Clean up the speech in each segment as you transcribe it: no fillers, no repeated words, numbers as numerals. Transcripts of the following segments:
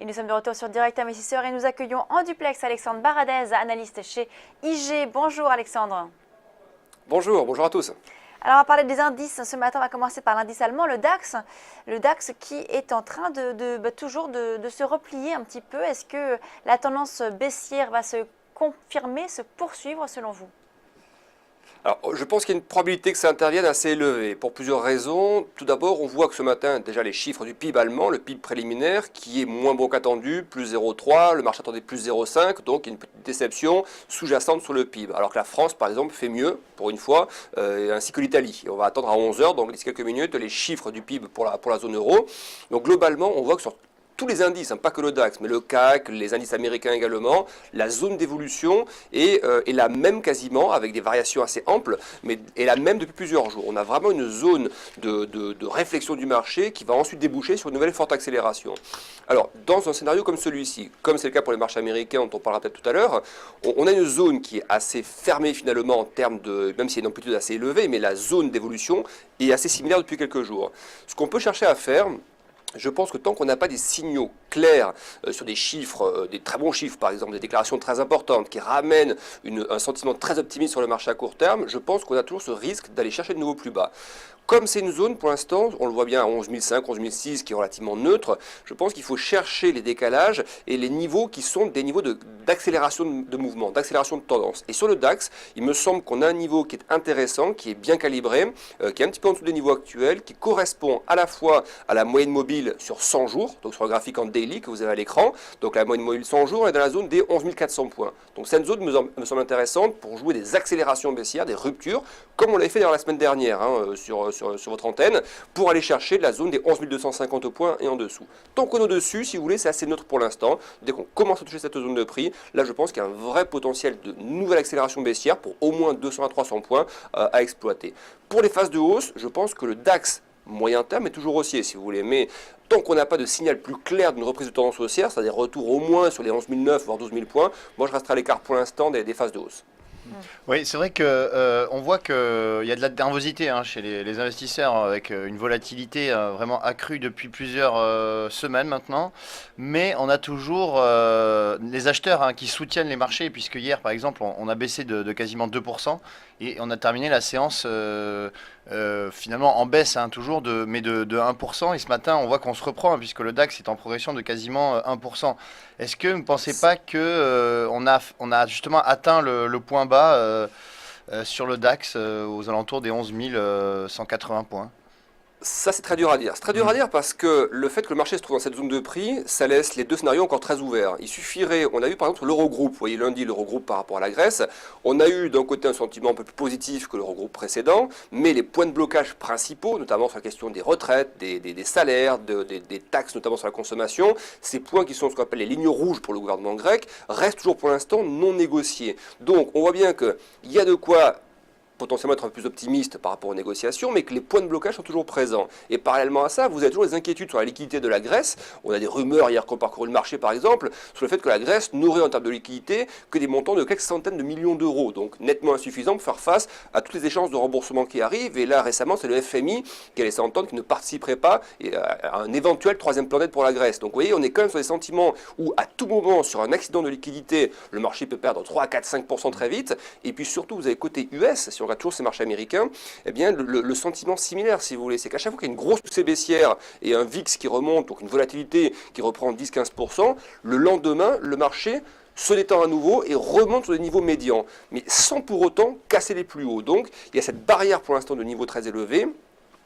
nous sommes de retour sur Direct Investisseur et nous accueillons en duplex Alexandre Baradez, analyste chez IG. Bonjour Alexandre. Bonjour, bonjour à tous. Alors on va parler des indices. Ce matin, on va commencer par l'indice allemand, le DAX. Le DAX qui est en train toujours de se replier un petit peu. Est-ce que la tendance baissière va se confirmer, se poursuivre selon vous ? Alors, je pense qu'il y a une probabilité que ça intervienne assez élevée, pour plusieurs raisons. Tout d'abord, on voit que ce matin, déjà les chiffres du PIB allemand, le PIB préliminaire, qui est moins bon qu'attendu, plus 0,3, le marché attendait plus 0,5, donc il y a une petite déception sous-jacente sur le PIB. Alors que la France, par exemple, fait mieux, pour une fois, ainsi que l'Italie. On va attendre à 11 heures, donc d'ici quelques minutes, les chiffres du PIB pour la zone euro. Donc globalement, on voit que sur tous les indices, pas que le DAX, mais le CAC, les indices américains également, la zone d'évolution est la même quasiment, avec des variations assez amples, mais est la même depuis plusieurs jours. On a vraiment une zone de réflexion du marché qui va ensuite déboucher sur une nouvelle forte accélération. Alors, dans un scénario comme celui-ci, comme c'est le cas pour les marchés américains, dont on parlera peut-être tout à l'heure, on a une zone qui est assez fermée finalement en termes de, même s'il y a une amplitude assez élevée, mais la zone d'évolution est assez similaire depuis quelques jours. Ce qu'on peut chercher à faire, je pense que tant qu'on n'a pas des signaux clairs sur des chiffres, des très bons chiffres par exemple, des déclarations très importantes qui ramènent un sentiment très optimiste sur le marché à court terme, je pense qu'on a toujours ce risque d'aller chercher de nouveau plus bas. Comme c'est une zone, pour l'instant, on le voit bien à 11 500, 11 600, qui est relativement neutre, je pense qu'il faut chercher les décalages et les niveaux qui sont des niveaux d'accélération de mouvement, d'accélération de tendance. Et sur le DAX, il me semble qu'on a un niveau qui est intéressant, qui est bien calibré, qui est un petit peu en dessous des niveaux actuels, qui correspond à la fois à la moyenne mobile sur 100 jours, donc sur le graphique en daily que vous avez à l'écran, donc la moyenne mobile 100 jours est dans la zone des 11 400 points. Donc cette zone me semble intéressante pour jouer des accélérations baissières, des ruptures, comme on l'avait fait dans la semaine dernière sur votre antenne, pour aller chercher de la zone des 11 250 points et en dessous. Tant qu'on est au-dessus, si vous voulez, c'est assez neutre pour l'instant. Dès qu'on commence à toucher cette zone de prix, là je pense qu'il y a un vrai potentiel de nouvelle accélération baissière pour au moins 200 à 300 points à exploiter. Pour les phases de hausse, je pense que le DAX moyen terme est toujours haussier si vous voulez, mais tant qu'on n'a pas de signal plus clair d'une reprise de tendance haussière, c'est-à-dire retour au moins sur les 11 900 voire 12 000 points, moi je resterai à l'écart pour l'instant des phases de hausse. Oui, c'est vrai qu'on voit qu'il y a de la nervosité chez les investisseurs avec une volatilité vraiment accrue depuis plusieurs semaines maintenant. Mais on a toujours les acheteurs qui soutiennent les marchés, puisque hier, par exemple, on a baissé de quasiment 2% et on a terminé la séance finalement en baisse, toujours, mais de 1%. Et ce matin, on voit qu'on se reprend, puisque le DAX est en progression de quasiment 1%. Est-ce que vous ne pensez pas qu'on a justement atteint le point bas sur le DAX aux alentours des 11 180 points? Ça, c'est très dur à dire. C'est très dur à dire parce que le fait que le marché se trouve dans cette zone de prix, ça laisse les deux scénarios encore très ouverts. Il suffirait, on a eu par exemple l'Eurogroupe, vous voyez lundi l'Eurogroupe par rapport à la Grèce, on a eu d'un côté un sentiment un peu plus positif que l'Eurogroupe précédent, mais les points de blocage principaux, notamment sur la question des retraites, des salaires, des taxes, notamment sur la consommation, ces points qui sont ce qu'on appelle les lignes rouges pour le gouvernement grec, restent toujours pour l'instant non négociés. Donc on voit bien qu'il y a de quoi potentiellement être un peu plus optimiste par rapport aux négociations, mais que les points de blocage sont toujours présents. Et parallèlement à ça, vous avez toujours des inquiétudes sur la liquidité de la Grèce. On a des rumeurs hier qu'on parcouru le marché, par exemple, sur le fait que la Grèce n'aurait en termes de liquidité que des montants de quelques centaines de millions d'euros, donc nettement insuffisant pour faire face à toutes les échéances de remboursement qui arrivent. Et là, récemment, c'est le FMI qui a laissé entendre qu'il ne participerait pas à un éventuel troisième plan d'aide pour la Grèce. Donc vous voyez, on est quand même sur des sentiments où à tout moment, sur un accident de liquidité, le marché peut perdre 3, 4, 5% très vite. Et puis surtout, vous avez côté US, si on regarde toujours ces marchés américains, eh bien le sentiment similaire, si vous voulez, c'est qu'à chaque fois qu'il y a une grosse poussée baissière et un VIX qui remonte, donc une volatilité qui reprend 10-15%, le lendemain, le marché se détend à nouveau et remonte sur des niveaux médians, mais sans pour autant casser les plus hauts. Donc il y a cette barrière pour l'instant de niveau très élevé.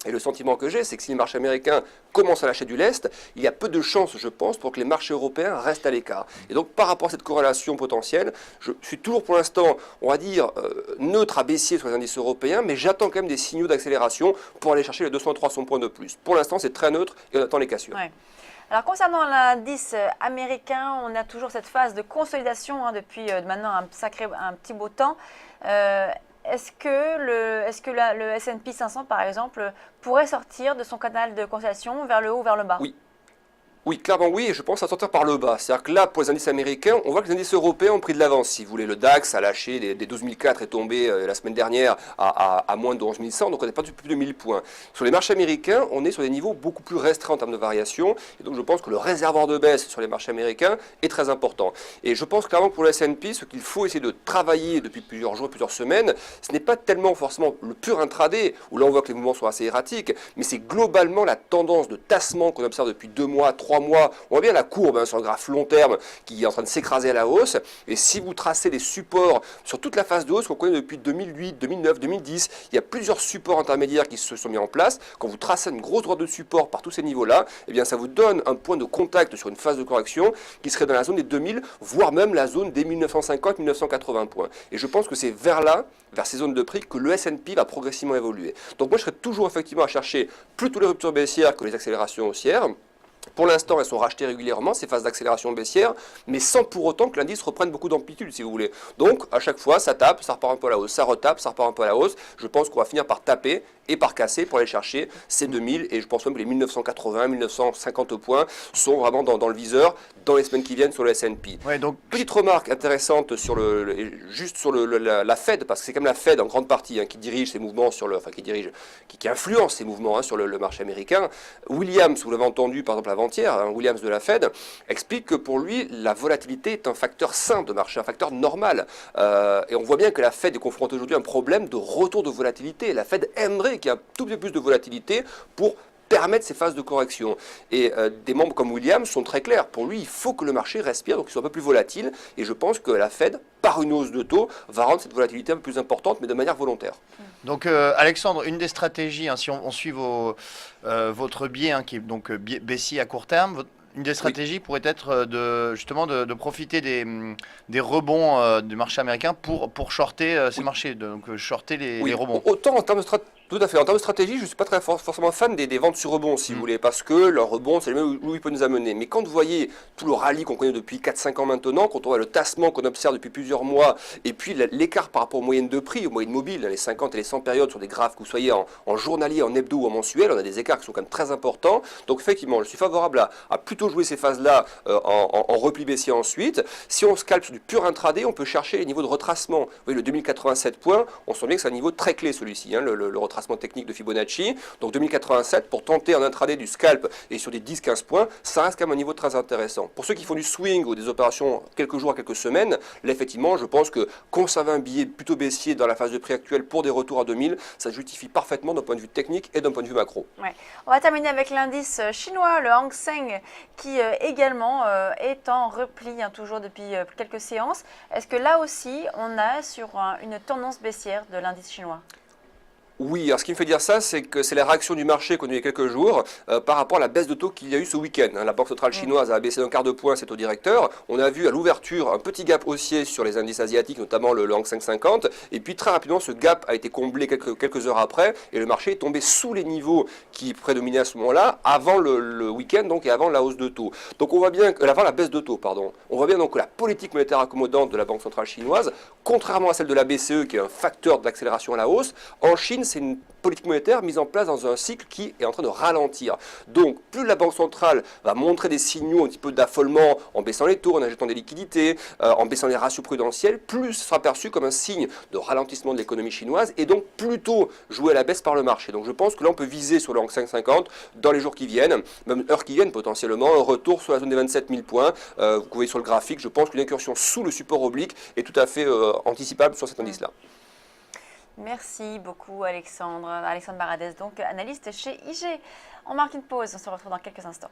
Et le sentiment que j'ai, c'est que si les marchés américains commencent à lâcher du lest, il y a peu de chances, je pense, pour que les marchés européens restent à l'écart. Et donc, par rapport à cette corrélation potentielle, je suis toujours pour l'instant, on va dire, neutre à baissier sur les indices européens, mais j'attends quand même des signaux d'accélération pour aller chercher les 200 à 300 points de plus. Pour l'instant, c'est très neutre et on attend les cassures. Ouais. Alors concernant l'indice américain, on a toujours cette phase de consolidation depuis maintenant un petit beau temps. Est-ce que le S&P 500, par exemple, pourrait sortir de son canal de consolidation vers le haut ou vers le bas? Oui. Oui, clairement oui, et je pense à sortir par le bas. C'est-à-dire que là, pour les indices américains, on voit que les indices européens ont pris de l'avance. Si vous voulez, le DAX a lâché des 12 004 est tombé la semaine dernière à moins de 11 100, donc on n'est pas plus de 1000 points. Sur les marchés américains, on est sur des niveaux beaucoup plus restreints en termes de variation, et donc je pense que le réservoir de baisse sur les marchés américains est très important. Et je pense clairement que pour le S&P, ce qu'il faut essayer de travailler depuis plusieurs jours, plusieurs semaines, ce n'est pas tellement forcément le pur intraday, où là on voit que les mouvements sont assez erratiques, mais c'est globalement la tendance de tassement qu'on observe depuis 2 mois, 3 mois. On voit bien la courbe sur le graphe long terme qui est en train de s'écraser à la hausse. Et si vous tracez les supports sur toute la phase de hausse qu'on connaît depuis 2008, 2009, 2010, il y a plusieurs supports intermédiaires qui se sont mis en place. Quand vous tracez une grosse droite de support par tous ces niveaux-là, eh bien ça vous donne un point de contact sur une phase de correction qui serait dans la zone des 2000, voire même la zone des 1950-1980 points. Et je pense que c'est vers là, vers ces zones de prix, que le S&P va progressivement évoluer. Donc moi je serais toujours effectivement à chercher plutôt les ruptures baissières que les accélérations haussières. Pour l'instant, elles sont rachetées régulièrement, ces phases d'accélération baissière, mais sans pour autant que l'indice reprenne beaucoup d'amplitude, si vous voulez. Donc, à chaque fois, ça tape, ça repart un peu à la hausse, ça retape, ça repart un peu à la hausse. Je pense qu'on va finir par taper et par casser pour aller chercher ces 2000, et je pense même que les 1980, 1950 points sont vraiment dans le viseur dans les semaines qui viennent sur le S&P. Ouais, donc... Petite remarque intéressante sur juste sur la Fed, parce que c'est quand même la Fed en grande partie qui dirige ces mouvements qui influence ces mouvements sur le marché américain. Williams, vous l'avez entendu par exemple avant-hier, Williams de la Fed, explique que pour lui, la volatilité est un facteur sain de marché, un facteur normal. Et on voit bien que la Fed est confrontée aujourd'hui à un problème de retour de volatilité. La Fed aimerait qu'il y ait un tout petit peu plus de volatilité pour permettre ces phases de correction. Et des membres comme Williams sont très clairs. Pour lui, il faut que le marché respire, donc qu'il soit un peu plus volatile. Et je pense que la Fed, par une hausse de taux, va rendre cette volatilité un peu plus importante, mais de manière volontaire. Donc Alexandre, une des stratégies, si on suit votre biais, qui est donc baissier à court terme, une des stratégies pourrait être de profiter des rebonds du marché américain pour shorter ces marchés, donc shorter les rebonds. Autant en termes de stratégie. Tout à fait. En termes de stratégie, je ne suis pas forcément fan des ventes sur rebond, si vous voulez, parce que leur rebond, c'est le même où il peut nous amener. Mais quand vous voyez tout le rallye qu'on connaît depuis 4-5 ans maintenant, quand on voit le tassement qu'on observe depuis plusieurs mois, et puis l'écart par rapport aux moyennes de prix, aux moyennes mobiles, les 50 et les 100 périodes sur des graphes, que vous soyez en journalier, en hebdo ou en mensuel, on a des écarts qui sont quand même très importants. Donc effectivement, je suis favorable à plutôt jouer ces phases-là en repli baissier ensuite. Si on scalpe sur du pur intraday, on peut chercher les niveaux de retracement. Vous voyez, le 2087 points, on sent bien que c'est un niveau très clé celui-ci, le retracement technique de Fibonacci. Donc 2087, pour tenter en intraday du scalp et sur des 10-15 points, ça reste quand même un niveau très intéressant. Pour ceux qui font du swing ou des opérations quelques jours à quelques semaines, là effectivement, je pense que conserver un billet plutôt baissier dans la phase de prix actuelle pour des retours à 2000, ça justifie parfaitement d'un point de vue technique et d'un point de vue macro. Ouais. On va terminer avec l'indice chinois, le Hang Seng, qui également est en repli, toujours depuis quelques séances. Est-ce que là aussi, on a sur une tendance baissière de l'indice chinois ? Oui, alors ce qui me fait dire ça, c'est que c'est la réaction du marché qu'on a eu il y a quelques jours par rapport à la baisse de taux qu'il y a eu ce week-end. La Banque centrale chinoise a baissé d'un quart de point ses taux directeurs. On a vu à l'ouverture un petit gap haussier sur les indices asiatiques, notamment le Hang Seng 50. Et puis très rapidement, ce gap a été comblé quelques heures après et le marché est tombé sous les niveaux qui prédominaient à ce moment-là, avant le week-end donc, et avant la hausse de taux. Donc on voit bien, avant la baisse de taux, pardon. On voit bien donc que la politique monétaire accommodante de la Banque centrale chinoise, contrairement à celle de la BCE qui est un facteur d'accélération à la hausse, en Chine, c'est une politique monétaire mise en place dans un cycle qui est en train de ralentir. Donc, plus la Banque centrale va montrer des signaux un petit peu d'affolement en baissant les taux, en injectant des liquidités, en baissant les ratios prudentiels, plus ce sera perçu comme un signe de ralentissement de l'économie chinoise et donc plutôt jouer à la baisse par le marché. Donc, je pense que là, on peut viser sur le Hang Seng 50 dans les jours qui viennent, même heures qui viennent potentiellement, un retour sur la zone des 27 000 points. Vous voyez sur le graphique, je pense qu'une incursion sous le support oblique est tout à fait anticipable sur cet indice-là. Merci beaucoup Alexandre. Alexandre Baradez, donc analyste chez IG. On marque une pause, on se retrouve dans quelques instants.